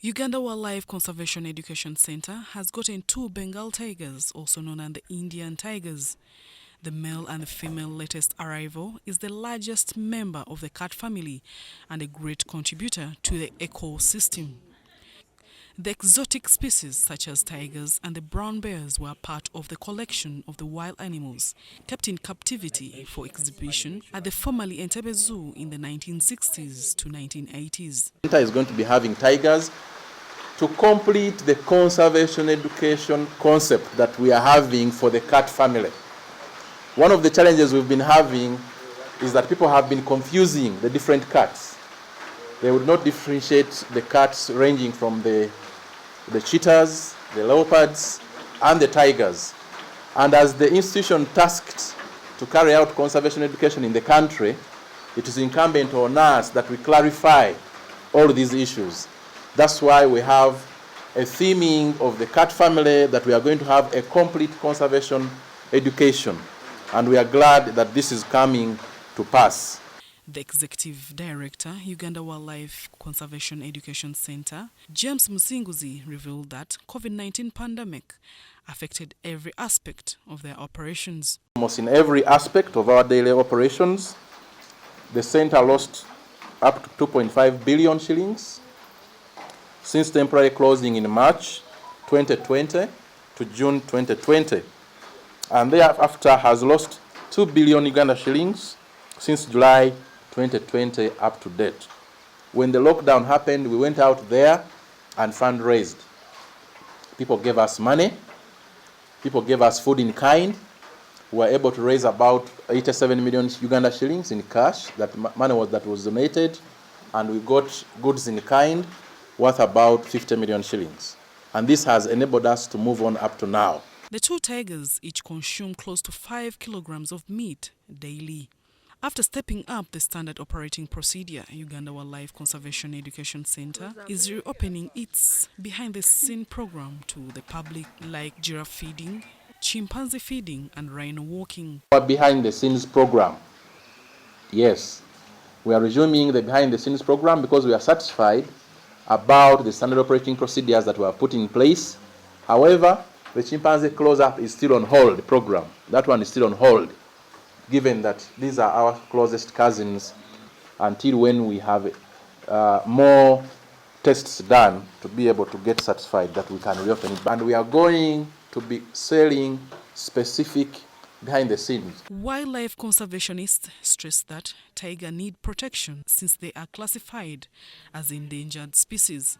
Uganda Wildlife Conservation Education Center has gotten 2 Bengal tigers, also known as the Indian tigers. The male and the female latest arrival is the largest member of the cat family and a great contributor to the ecosystem. The exotic species such as tigers and the brown bears were part of the collection of the wild animals kept in captivity for exhibition at the formerly Entebbe Zoo in the 1960s to 1980s. The center is going to be having tigers to complete the conservation education concept that we are having for the cat family. One of the challenges we've been having is that people have been confusing the different cats. They would not differentiate the cats ranging from the cheetahs, the leopards, and the tigers. And as the institution tasked to carry out conservation education in the country, it is incumbent on us that we clarify all these issues. That's why we have a theming of the cat family, that we are going to have a complete conservation education. And we are glad that this is coming to pass. The Executive Director, Uganda Wildlife Conservation Education Center, James Musinguzi, revealed that COVID-19 pandemic affected every aspect of their operations. Almost in every aspect of our daily operations, the center lost up to 2.5 billion shillings since temporary closing in March 2020 to June 2020. And thereafter has lost 2 billion Uganda shillings since July 2020 up to date. When the lockdown happened, we went out there and fundraised. People gave us money, people gave us food in kind. We were able to raise about 87 million Uganda shillings in cash. That money that was donated, and we got goods in kind worth about 50 million shillings. And this has enabled us to move on up to now. The 2 tigers each consume close to 5 kilograms of meat daily. After stepping up the standard operating procedure, Uganda Wildlife Conservation Education Center is reopening its behind-the-scene program to the public, like giraffe feeding, chimpanzee feeding, and rhino walking. Our behind-the-scenes program, yes, we are resuming the behind-the-scenes program because we are satisfied about the standard operating procedures that were put in place. However, the chimpanzee close-up is still on hold, the program. That one is still on hold, given that these are our closest cousins, until when we have more tests done to be able to get satisfied that we can reopen it. And we are going to be selling specific behind the scenes. Wildlife conservationists stress that tigers need protection since they are classified as endangered species.